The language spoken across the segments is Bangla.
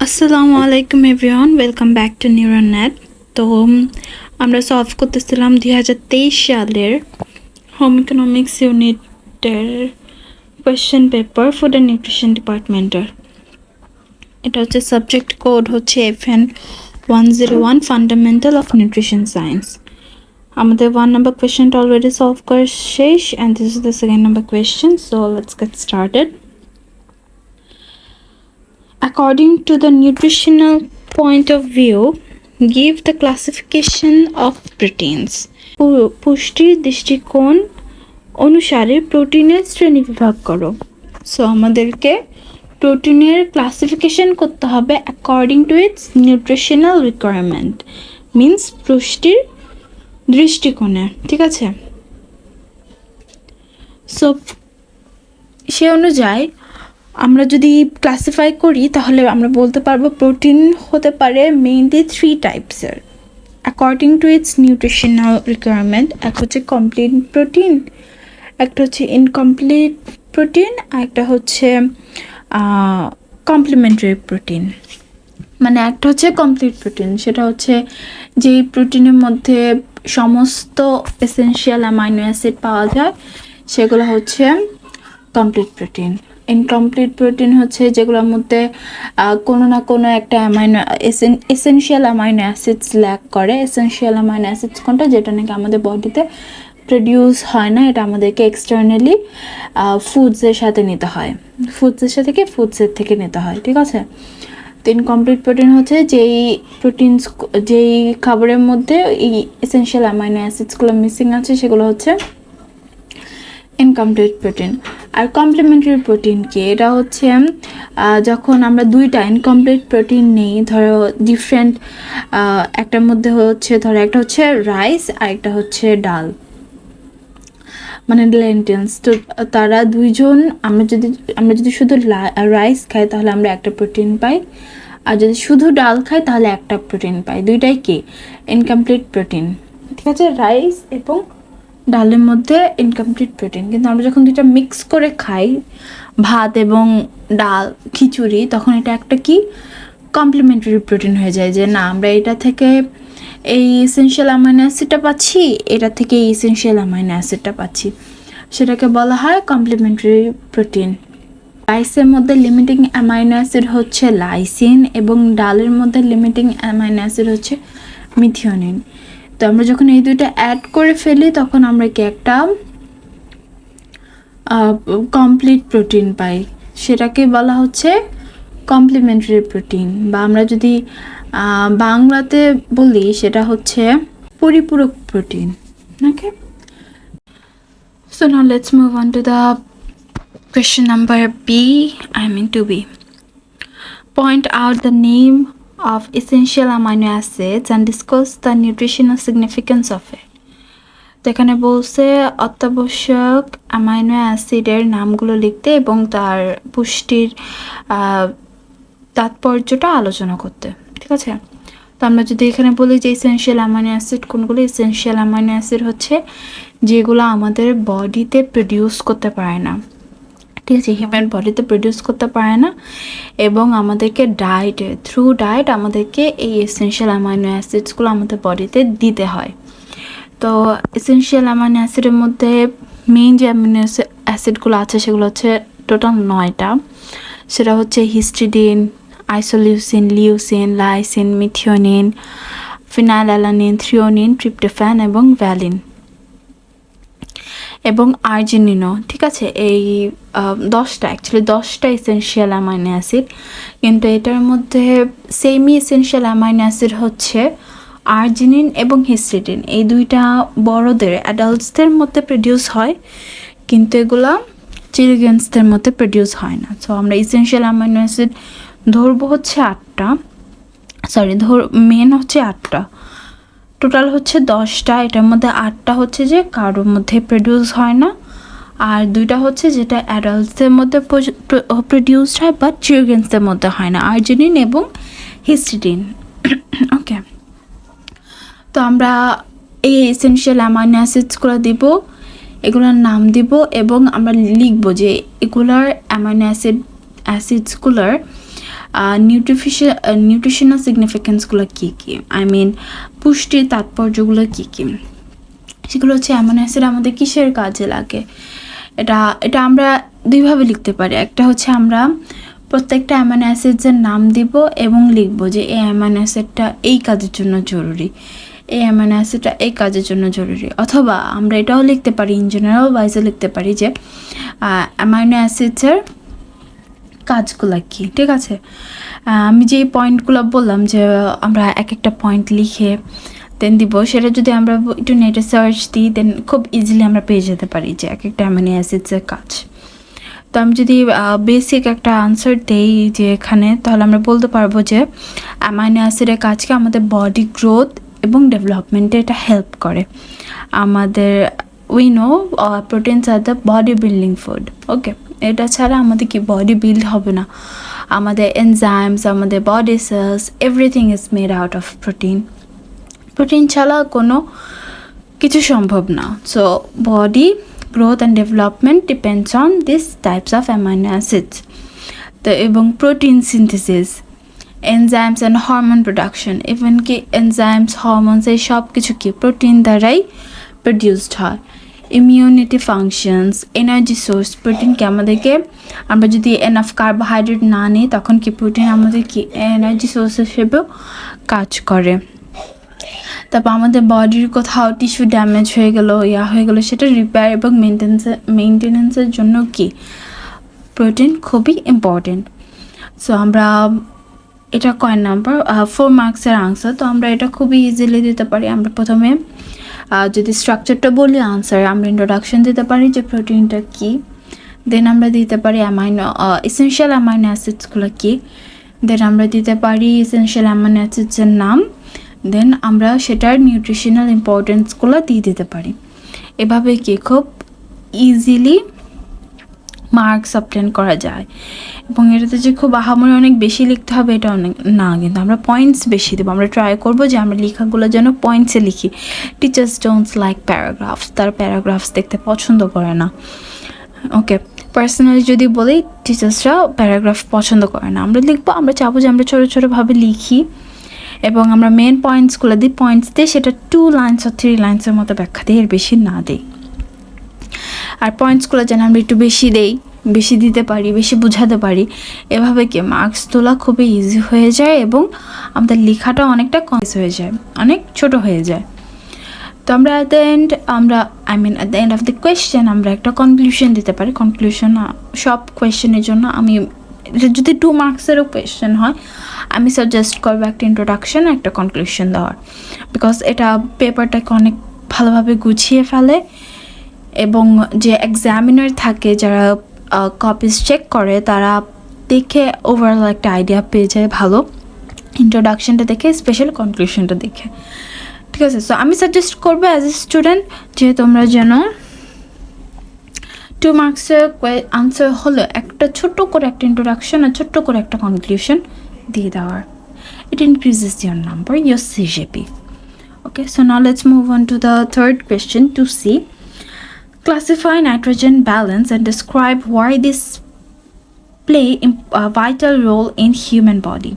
আসসালামু আলাইকুম এভরিওয়ান, ওয়েলকাম ব্যাক টু নিউরোনেট। তো আমরা সলভ করতেছিলাম 2023 সালের হোম ইকোনমিক্স ইউনিটের question paper food and nutrition ডিপার্টমেন্টের। এটা হচ্ছে সাবজেক্ট কোড হচ্ছে FN-101 fundamental of nutrition science. আমাদের 1 নাম্বার কোয়েশ্চেনটা অলরেডি সলভ করা শেষ, and this is the second number question. So let's get started. According to the nutritional point of view, give the classification of proteins. পুষ্টির দৃষ্টিকোণ অনুসারে প্রোটিনের শ্রেণীবিভাগ করো। সো আমাদেরকে প্রোটিনের ক্লাসিফিকেশন করতে হবে according to its nutritional requirement, means পুষ্টির দৃষ্টিকোণে, ঠিক আছে? সো সে অনুযায়ী আমরা যদি ক্লাসিফাই করি তাহলে আমরা বলতে পারবো প্রোটিন হতে পারে মেইনলি 3 টাইপসের according to its nutritional requirement. এক হচ্ছে কমপ্লিট প্রোটিন, একটা হচ্ছে ইনকমপ্লিট প্রোটিন, আর একটা হচ্ছে কমপ্লিমেন্টারি প্রোটিন। মানে একটা হচ্ছে কমপ্লিট প্রোটিন, সেটা হচ্ছে যেই প্রোটিনের মধ্যে সমস্ত এসেনশিয়াল অ্যামাইনো অ্যাসিড পাওয়া যায় সেগুলো হচ্ছে কমপ্লিট প্রোটিন। ইনকমপ্লিট প্রোটিন হচ্ছে যেগুলোর মধ্যে কোনো না কোনো একটা এসেনশিয়াল অ্যামাইনো অ্যাসিডস ল্যাক করে। এসেনশিয়াল অ্যামাইনো অ্যাসিডস কোনটা, যেটা নাকি আমাদের বডিতে প্রডিউস হয় না, এটা আমাদেরকে এক্সটার্নালি ফুডসের সাথে নিতে হয়, ফুডসের থেকে নিতে হয়, ঠিক আছে? তো ইনকমপ্লিট প্রোটিন হচ্ছে যেই খাবারের মধ্যে এই এসেনশিয়াল অ্যামাইনো অ্যাসিডসগুলো মিসিং আছে, সেগুলো হচ্ছে ইনকমপ্লিট প্রোটিন। আর কমপ্লিমেন্টারি প্রোটিন কি? এটা হচ্ছে যখন আমরা দুইটা ইনকমপ্লিট প্রোটিন নেই, ধরো ডিফারেন্ট, একটার মধ্যে হচ্ছে ধরো একটা হচ্ছে রাইস আর একটা হচ্ছে ডাল, মানে লেন্টিলস। তো তারা দুইজন, আমরা যদি শুধু রাইস খাই তাহলে আমরা একটা প্রোটিন পাই, আর যদি শুধু ডাল খাই তাহলে একটা প্রোটিন পাই। দুইটাই কি? ইনকমপ্লিট প্রোটিন, ঠিক আছে? রাইস এবং ডালের মধ্যে ইনকমপ্লিট প্রোটিন। কিন্তু আমরা যখন দুইটা মিক্স করে খাই, ভাত এবং ডাল, খিচুড়ি, তখন এটা একটা কি কমপ্লিমেন্টারি প্রোটিন হয়ে যায়, যে না আমরা এটা থেকে এই এসেনশিয়াল অ্যামাইনো অ্যাসিডটা পাচ্ছি, এটা থেকে এই এসেনশিয়াল অ্যামাইনো অ্যাসিডটা পাচ্ছি, সেটাকে বলা হয় কমপ্লিমেন্টারি প্রোটিন। রাইসের মধ্যে লিমিটিং অ্যামাইনো অ্যাসিড হচ্ছে লাইসিন, এবং ডালের মধ্যে লিমিটিং অ্যামাইনো অ্যাসিড হচ্ছে মিথিওনিন। তো আমরা যখন এই দুইটা অ্যাড করে ফেলি তখন আমরা কি একটা কমপ্লিট প্রোটিন পাই, সেটাকে বলা হচ্ছে কমপ্লিমেন্টারি প্রোটিন, বা আমরা যদি বাংলাতে বলি সেটা হচ্ছে পরিপূরক protein. Okay, so now let's move on to the question number B, to B. Point out the name of essential amino acids and discuss the nutritional significance of it. তো এখানে বলছে অত্যাবশ্যক অ্যামাইনো অ্যাসিডের নামগুলো লিখতে এবং তার পুষ্টির তাৎপর্যটা আলোচনা করতে, ঠিক আছে? তো আমরা যদি এখানে বলি যে এসেনশিয়াল অ্যামাইনো অ্যাসিড কোনগুলো, এসেনশিয়াল অ্যামাইনো অ্যাসিড হচ্ছে যেগুলো আমাদের বডিতে প্রডিউস করতে পারে না, ঠিক আছে? হিউম্যান বডিতে প্রডিউস করতে পারে না, এবং আমাদেরকে থ্রু ডায়েট আমাদেরকে এই এসেনশিয়াল অ্যামাইনো অ্যাসিডসগুলো আমাদের বডিতে দিতে হয়। তো এসেনশিয়াল অ্যামাইনো অ্যাসিডের মধ্যে মেইন যে অ্যামিনো অ্যাসিডগুলো আছে সেগুলো হচ্ছে টোটাল 9টা। সেটা হচ্ছে histidine, isoleucine, leucine, lysine, methionine, phenylalanine, threonine, tryptophan এবং ভ্যালিন এবং আর্জিনিনও, ঠিক আছে? এই 10টা এসেনশিয়াল অ্যামাইনো অ্যাসিড, কিন্তু এটার মধ্যে সেমি এসেনশিয়াল অ্যামাইনো অ্যাসিড হচ্ছে আর্জিনিন এবং হিস্টিডিন। এই দুইটা বড়দের, অ্যাডাল্টসদের মধ্যে প্রডিউস হয়, কিন্তু এগুলা চিলড্রেন্সদের মধ্যে প্রডিউস হয় না। সো আমরা এসেনশিয়াল অ্যামাইনো অ্যাসিড ধরবো হচ্ছে 8টা, মেন হচ্ছে 8টা, টোটাল হচ্ছে 10টা। এটার মধ্যে 8টা হচ্ছে যে কারোর মধ্যে প্রডিউস হয় না, আর 2টা হচ্ছে যেটা অ্যাডাল্টসদের মধ্যে প্রডিউসড হয় বাট চিলড্রেন্সদের মধ্যে হয় না, আর্জিনিন এবং হিস্টিডিন। ওকে, তো আমরা এই এসেনশিয়াল অ্যামাইনো অ্যাসিডসগুলো দিব, এগুলোর নাম দিব, এবং আমরা লিখব যে এগুলার অ্যামাইনো অ্যাসিডসগুলোর নিউট্রিশনাল সিগনিফিকেন্সগুলো কী কী, আই মিন পুষ্টির তাৎপর্যগুলো কী কী, সেগুলো হচ্ছে অ্যামাইনো অ্যাসিড আমাদের কিসের কাজে লাগে। এটা আমরা দুইভাবে লিখতে পারি। একটা হচ্ছে আমরা প্রত্যেকটা অ্যামাইনো অ্যাসিডসের নাম দিব এবং লিখব যে এই অ্যামাইনো অ্যাসিডটা এই কাজের জন্য জরুরি, এই অ্যামাইনো অ্যাসিডটা এই কাজের জন্য জরুরি। অথবা আমরা এটাও লিখতে পারি, ইন জেনারেল ওয়াইজে লিখতে পারি যে অ্যামাইনো অ্যাসিডসের কাজগুলো কী। ঠিক আছে, আমি যে পয়েন্টগুলো বললাম যে আমরা এক একটা পয়েন্ট লিখে দেন দিব, সেটা যদি আমরা একটু নেটে সার্চ দিই দেন খুব ইজিলি আমরা পেয়ে যেতে পারি যে এক একটা অ্যামাইনো অ্যাসিডসের কাজ। তো আমি যদি বেসিক একটা আনসার দেই যে এখানে, তাহলে আমরা বলতে পারবো যে অ্যামাইনো অ্যাসিডের কাজকে আমাদের বডি গ্রোথ এবং ডেভেলপমেন্টে এটা হেল্প করে। আমাদের we know proteins are the body building food. Okay, এটা ছাড়া আমাদের কি বডি বিল্ড হবে না। আমাদের এনজাইমস, আমাদের body cells, everything is made out of protein. Protein ছাড়া কোনো কিছু সম্ভব না। So body growth and development depends on these types of amino acids. তো এবং protein synthesis, enzymes and hormone production, even কি enzymes, hormones এই সব কিছু কি প্রোটিন দ্বারাই প্রডিউসড হয়। ইমিউনিটি ফাংশনস, এনার্জি সোর্স, প্রোটিনকে আমাদেরকে, আমরা যদি এনাফ কার্বোহাইড্রেট না নিই তখন কি প্রোটিন আমাদের কি এনার্জি সোর্স হিসেবেও কাজ করে। তারপর আমাদের বডির কোথাও টিস্যু ড্যামেজ হয়ে গেল, হয়ে গেলো, সেটা রিপেয়ার এবং মেনটেন্যান্সের জন্য কি প্রোটিন খুবই ইম্পর্টেন্ট। সো আমরা এটা কয় নাম্বার 4 মার্কসের আনসার। তো আমরা এটা খুবই ইজিলি দিতে পারি। আমরা প্রথমে যদি স্ট্রাকচারটা বলি আনসার, আমরা ইন্ট্রোডাকশন দিতে পারি যে প্রোটিনটা কী, দেন আমরা দিতে পারি এসেনশিয়াল অ্যামাইনো অ্যাসিডসগুলো কী, দেন আমরা দিতে পারি এসেনশিয়াল অ্যামাইনো অ্যাসিডসের নাম, দেন আমরা সেটার নিউট্রিশনাল ইম্পর্টেন্সগুলো দিয়ে দিতে পারি। এভাবে কি খুব ইজিলি মার্কস অবটেন করা যায়। এবং এটাতে যে খুব আহামরি অনেক বেশি লিখতে হবে এটা অনেক না, কিন্তু আমরা পয়েন্টস বেশি দেবো। আমরা ট্রাই করবো যে আমরা লেখাগুলো যেন পয়েন্টসে লিখি। টিচার্স ডোন্টস লাইক প্যারাগ্রাফস, তারা প্যারাগ্রাফস দেখতে পছন্দ করে না। ওকে, পার্সোনালি যদি বলি টিচার্সরা প্যারাগ্রাফ পছন্দ করে না। আমরা লিখবো, আমরা চাবো যে আমরা ছোটো ছোটোভাবে লিখি এবং আমরা মেন পয়েন্টসগুলো দিই, পয়েন্টস দিয়ে সেটা 2 লাইন্স আর 3 লাইন্সের মতো ব্যাখ্যা দিই, এর বেশি না দিই। আর পয়েন্টসগুলো যেন আমরা একটু বেশি দেই, বেশি দিতে পারি, বেশি বোঝাতে পারি। এভাবে কি মার্কস তোলা খুবই ইজি হয়ে যায় এবং আমাদের লেখাটা অনেকটা কনস হয়ে যায়, অনেক ছোট হয়ে যায়। তো আমরা at the end of the question আমরা একটা কনক্লুশন দিতে পারি। কনক্লুশন সব কোয়েশ্চেনের জন্য আমি, যদি 2 মার্কসেরও কোয়েশ্চেন হয়, আমি সাজেস্ট করবো একটা ইন্ট্রোডাকশন, একটা কনক্লুশন দেওয়ার, বিকজ এটা পেপারটাকে অনেক ভালোভাবে গুছিয়ে ফেলে এবং যে এক্সামিনার থাকে, যারা কপিস চেক করে, তারা দেখে ওভারঅল একটা আইডিয়া পেয়ে যায় ভালো, ইন্ট্রোডাকশনটা দেখে, স্পেশাল কনক্লুশনটা দেখে। ঠিক আছে, সো আমি সাজেস্ট করবো অ্যাজ এ স্টুডেন্ট যে তোমরা যেন 2 মার্কসের আনসার হলো একটা ছোট্ট করে একটা ইন্ট্রোডাকশন আর ছোট্ট করে একটা কনক্লুশন দিয়ে দেওয়ার। It increases your number, your CGP. Okay, so now let's move on to the third question to see. Classify nitrogen balance and describe why this play a vital role in human body.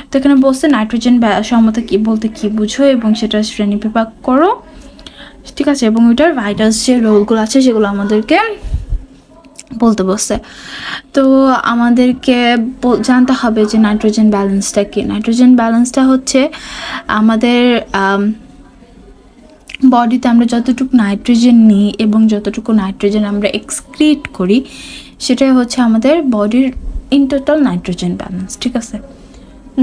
তো এখানে বলছে নাইট্রোজেন সম্মত কি বলতে কি বুঝো এবং সেটা শ্রেণী বিভাগ করো। ঠিক আছে, এবং ওইটার ভাইটালস যে রোলগুলো আছে সেগুলো আমাদেরকে বলতে বসছে। তো আমাদেরকে জানতে হবে যে নাইট্রোজেন ব্যালেন্সটা কি। নাইট্রোজেন ব্যালেন্সটা হচ্ছে আমাদের বডিতে আমরা যতটুকু নাইট্রোজেন নিই এবং যতটুকু নাইট্রোজেন আমরা এক্সক্রিট করি, সেটাই হচ্ছে আমাদের বডির ইন টোটাল নাইট্রোজেন ব্যালেন্স। ঠিক আছে,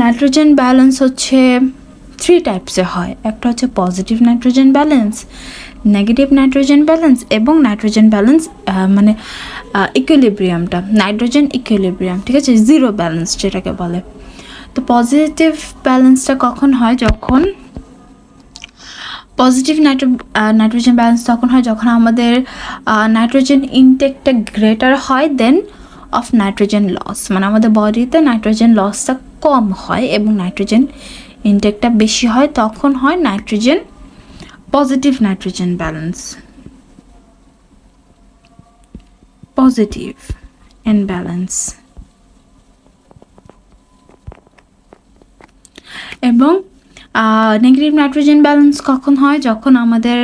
নাইট্রোজেন ব্যালেন্স হচ্ছে 3 টাইপসের হয়। একটা হচ্ছে positive nitrogen balance, negative nitrogen balance এবং নাইট্রোজেন ব্যালেন্স মানে ইকুইলিব্রিয়ামটা, নাইট্রোজেন ইকুইলিব্রিয়াম। ঠিক আছে, জিরো ব্যালেন্স যেটাকে বলে। তো পজিটিভ ব্যালেন্সটা কখন হয়, যখন পজিটিভ নাইট্রোজেন ব্যালেন্স তখন হয় যখন আমাদের নাইট্রোজেন ইনটেকটা গ্রেটার হয় দেন অফ নাইট্রোজেন লস, মানে আমাদের বডিতে নাইট্রোজেন লসটা কম হয় এবং নাইট্রোজেন ইনটেকটা বেশি হয়, তখন হয় nitrogen positive nitrogen balance, positive imbalance. এবং নেগেটিভ নাইট্রোজেন ব্যালেন্স কখন হয়, যখন আমাদের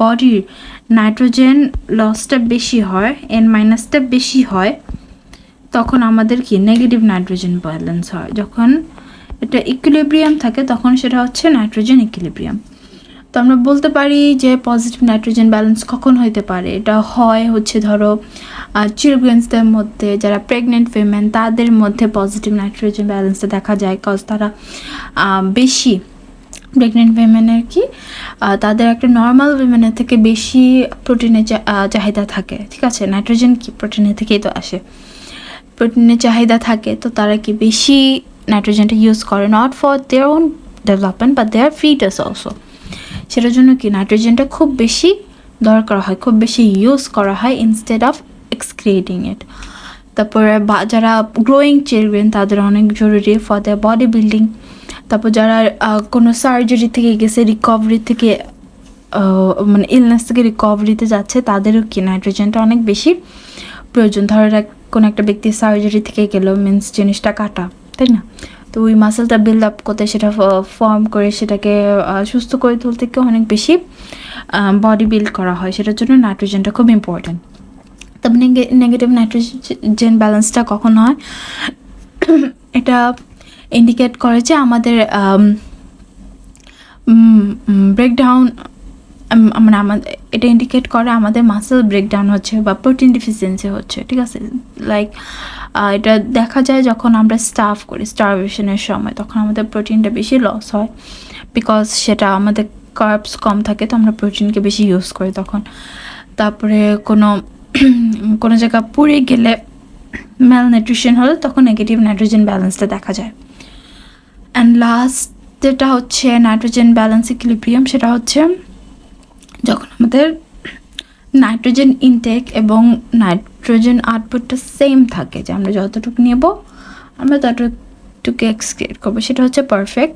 বডির নাইট্রোজেন লসটা বেশি হয়, N- বেশি হয়, তখন আমাদের কি নেগেটিভ নাইট্রোজেন ব্যালেন্স হয়। যখন এটা ইকুইলিব্রিয়াম থাকে তখন সেটা হচ্ছে নাইট্রোজেন ইকুইলিব্রিয়াম। তো আমরা বলতে পারি যে পজিটিভ নাইট্রোজেন ব্যালেন্স কখন হইতে পারে, এটা হয় হচ্ছে ধরো চিলড্রেন্সদের মধ্যে, যারা প্রেগনেন্ট উইমেন তাদের মধ্যে পজিটিভ নাইট্রোজেন ব্যালেন্সটা দেখা যায়, কজ তারা বেশি প্রেগনেন্ট উইমেনের কি তাদের একটা নর্মাল উইমেনের থেকে বেশি প্রোটিনের চাহিদা থাকে, ঠিক আছে, নাইট্রোজেন কি প্রোটিনের থেকেই তো আসে, প্রোটিনের চাহিদা থাকে, তো তারা কি বেশি নাইট্রোজেনটা ইউজ করে, not for their own development but their foetus also. সেটার জন্য কি নাইট্রোজেনটা খুব বেশি দরকার হয়, খুব বেশি ইউজ করা হয় ইনস্টেড অফ এক্সক্রিয়েটিং ইট। তারপরে যারা গ্রোয়িং চিলড্রেন তাদের অনেক জরুরি ফর দ্য বডি বিল্ডিং। তারপর যারা কোনো সার্জারি থেকে গেছে, রিকভারি থেকে মানে ইলনেস থেকে রিকভারিতে যাচ্ছে, তাদেরও কি নাইট্রোজেনটা অনেক বেশি প্রয়োজন। ধরো কোনো একটা ব্যক্তি সার্জারি থেকে গেল, মিন্স জিনিসটা কাটা, তাই না, তো ওই মাসেলটা বিল্ড আপ করতে, সেটা ফর্ম করে সেটাকে সুস্থ করে তুলতে অনেক বেশি বডি বিল্ড করা হয়, সেটার জন্য নাইট্রোজেনটা খুব ইম্পর্টেন্ট। তবে নেগেটিভ নাইট্রোজেন ব্যালেন্সটা কখন হয়, এটা ইন্ডিকেট করে যে আমাদের ব্রেকডাউন, মানে আমাদের এটা ইন্ডিকেট করে আমাদের মাসেল ব্রেকডাউন হচ্ছে বা প্রোটিন ডিফিসিয়েন্সি হচ্ছে, ঠিক আছে। লাইক এটা দেখা যায় যখন আমরা স্টারভেশনের সময়, তখন আমাদের প্রোটিনটা বেশি লস হয়, বিকজ সেটা আমাদের কার্বস কম থাকে, তো আমরা প্রোটিনকে বেশি ইউজ করি তখন। তারপরে কোনো জায়গা পুড়ে গেলে, ম্যাল নিউট্রিশন হলে, তখন নেগেটিভ নাইট্রোজেন ব্যালেন্সটা দেখা যায়। অ্যান্ড লাস্ট যেটা হচ্ছে নাইট্রোজেন ব্যালেন্স ইকুইলিব্রিয়াম, সেটা হচ্ছে যখন আমাদের নাইট্রোজেন ইনটেক এবং নাইট্রোজেন আউটপুটটা সেম থাকে, যে আমরা যতটুকু নেব আমরা ততটুকু এক্সক্রিয়েট করবো, সেটা হচ্ছে পারফেক্ট,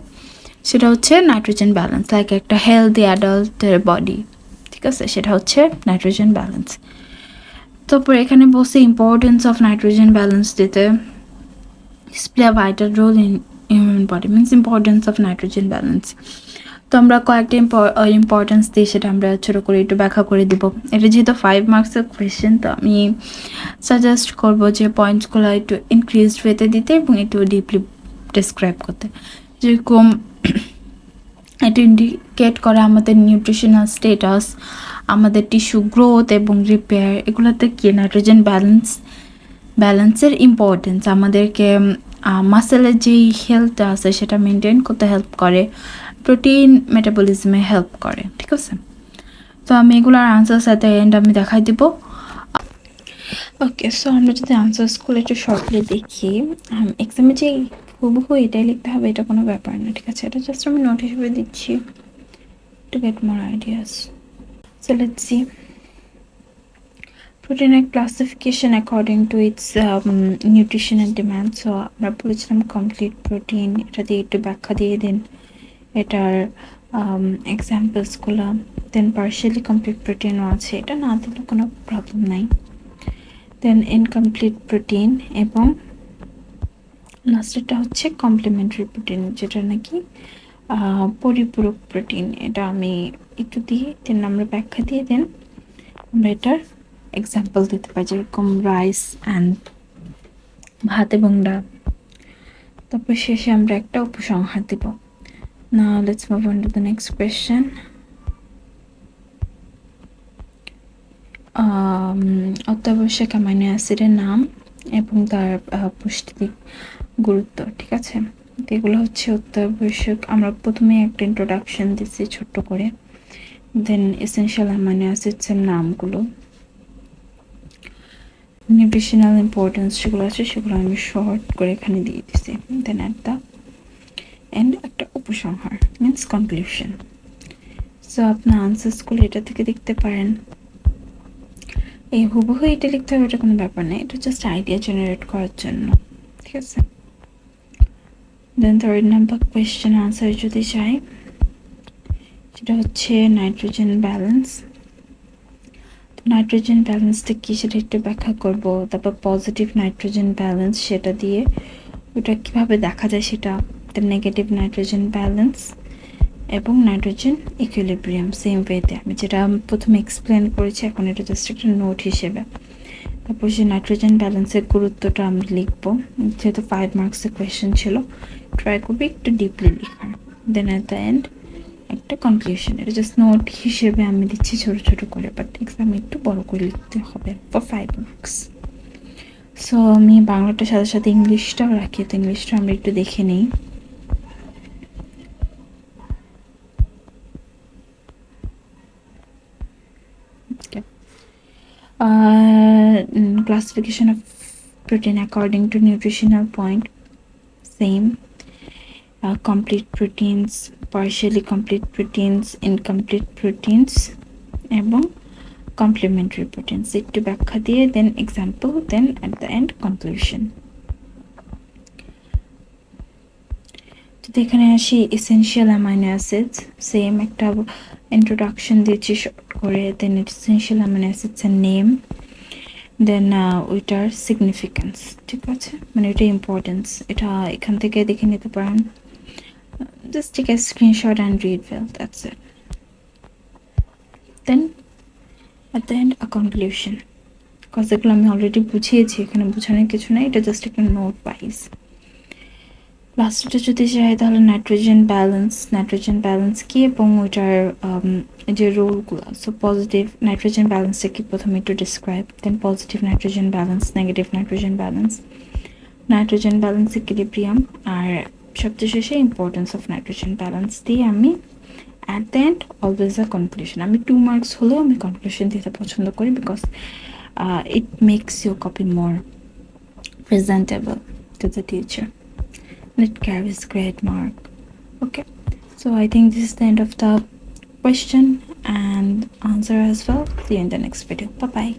সেটা হচ্ছে নাইট্রোজেন ব্যালেন্স, লাইক একটা হেলদি অ্যাডাল্টের বডি, ঠিক আছে, সেটা হচ্ছে নাইট্রোজেন ব্যালেন্স। তারপর এখানে বলছে ইম্পর্টেন্স অফ নাইট্রোজেন ব্যালেন্স দিতে, display a vital role in human body, means importance of nitrogen balance. তো আমরা কয়েকটা ইম্পর্টেন্স দিই, সেটা আমরা ছোটো করে একটু ব্যাখ্যা করে দিব। এটা যেহেতু 5 মার্কসের কোয়েশ্চেন, তো আমি সাজেস্ট করবো যে পয়েন্টসগুলো একটু ইনক্রিজড ওয়েতে দিতে এবং একটু ডিপলি ডিসক্রাইব করতে। যেরকম এটা ইন্ডিকেট করে আমাদের নিউট্রিশনাল স্টেটাস, আমাদের টিস্যু গ্রোথ এবং রিপেয়ার, এগুলোতে কি নাইট্রোজেন ব্যালেন্সের ইম্পর্টেন্স আমাদেরকে মাসেলের যেই হেলথটা আছে সেটা মেনটেন করতে হেল্প করে, প্রোটিন মেটাবলিজমে হেল্প করে, ঠিক আছে। তো আমি এগুলোর আনসার সাথে এন্ড আমি দেখাই দিব। ওকে, সো আমরা যদি আনসার্সগুলো একটু শর্টলি দেখি, এক্সামে যে হুবহু এটাই লিখতে হবে এটা কোনো ব্যাপার না, ঠিক আছে, এটা জাস্ট আমি নোট হিসেবে দিচ্ছি to get more ideas. So let's see protein classification according to its nutritional demand. So আমরা বলেছিলাম কমপ্লিট প্রোটিন, এটা দিয়ে একটু ব্যাখ্যা দিয়ে দিন এটার এক্সাম্পলসগুলো। দেন পার্শিয়ালি কমপ্লিট প্রোটিনও আছে, এটা না দিলে কোনো প্রবলেম নাই। দেন ইনকমপ্লিট প্রোটিন এবং লাস্টেরটা হচ্ছে কমপ্লিমেন্টারি প্রোটিন, যেটা নাকি পরিপূরক প্রোটিন। এটা আমি একটু দিয়ে দেন আমরা ব্যাখ্যা দিয়ে দেন আমরা এটার এক্সাম্পল দিতে পারি, যেরকম রাইস অ্যান্ড ভাত এবং ডাল। তারপর শেষে আমরা একটা উপসংহার দিব। Now let's move on to the next question. অত্যাবশ্যক অ্যামাইনো অ্যাসিডের নাম এবং তার পুষ্টিদিক গুরুত্ব, ঠিক আছে। এগুলো হচ্ছে অত্যাবশ্যক, আমরা প্রথমে একটা ইন্ট্রোডাকশন দিচ্ছি ছোট্ট করে, দেন এসেনশিয়াল অ্যামাইনো অ্যাসিডসের নামগুলো, নিউট্রিশনাল ইম্পর্টেন্স যেগুলো আছে সেগুলো আমি শর্ট করে এখানে দিয়ে দিচ্ছি। দেন অ্যাট দ্য এন্ড একটা উপসংহার, মিনস কনক্লুশন। সো আপনার আনসার্সগুলো এটা থেকে দেখতে পারেন। এই হুবহু এটা লিখতে হবে এটা কোনো ব্যাপার নেই, এটা জাস্ট আইডিয়া জেনারেট করার জন্য, ঠিক আছে। দেন থার্ড নাম্বার কোয়েশ্চেন আনসার যদি চাই, সেটা হচ্ছে নাইট্রোজেন ব্যালেন্স। নাইট্রোজেন ব্যালেন্সটা কী সেটা একটু ব্যাখ্যা করব। তারপর পজিটিভ নাইট্রোজেন ব্যালেন্স, সেটা দিয়ে ওটা কীভাবে দেখা যায় সেটা the negative nitrogen balance এবং নাইট্রোজেন ইকুইলিব্রিয়াম সেম ওয়েতে আমি যেটা প্রথমে এক্সপ্লেন করেছি এখন এটা জাস্ট একটা নোট হিসেবে। তারপর যে নাইট্রোজেন ব্যালেন্সের গুরুত্বটা আমরা লিখবো, যেহেতু 5 মার্কসের কোয়েশ্চেন ছিল ট্রাই করবি একটু ডিপলি লেখার। দেন অ্যাট দ্য এন্ড একটা কনক্লুশন, এটা জাস্ট নোট হিসেবে আমি দিচ্ছি ছোট ছোট করে, বাট এক্সামে একটু বড় করে লিখতে হবে ফর 5 মার্কস। সো আমি বাংলাটার সাথে সাথে ইংলিশটাও রাখি, তো ইংলিশটা আমরা একটু দেখে নিই। Classification of protein according to nutritional point, same. Complete proteins, partially complete proteins, incomplete proteins এবং complementary proteins একটু ব্যাখ্যা দিয়ে then example, then at the end conclusion. তো এখানে আসি essential amino acids, same একটা introduction দিয়েছি short করে, then essential amino acids এর name, then ওইটার significance, ঠিক আছে, মানে এটা ইম্পর্টেন্স, এটা এখান থেকে দেখে নিতে পারেন, just take a screenshot and read well, that's it. Then at the end a conclusion, because এগুলো আমি অলরেডি বুঝিয়েছি, এখানে বোঝানোর কিছু নাই, এটা জাস্ট একটা নোট ওয়াইজ। লাস্টটা যদি চাই তাহলে নাইট্রোজেন ব্যালেন্স কি এবং ওইটার যে রোলগুলো, সো পজিটিভ নাইট্রোজেন ব্যালেন্সটা কি প্রথমে একটু describe, then positive nitrogen balance, negative nitrogen balance equilibrium, আর সবচেয়ে শেষে ইম্পর্টেন্স অফ নাইট্রোজেন ব্যালেন্স দিয়ে আমি at the end always a conclusion. আমি 2 মার্কস হলেও আমি কনক্লুশন দিতে পছন্দ করি, because it makes your copy more presentable to the teacher. It carries great mark. Okay, so I think this is the end of the question and answer as well. See you in the next video. Bye bye.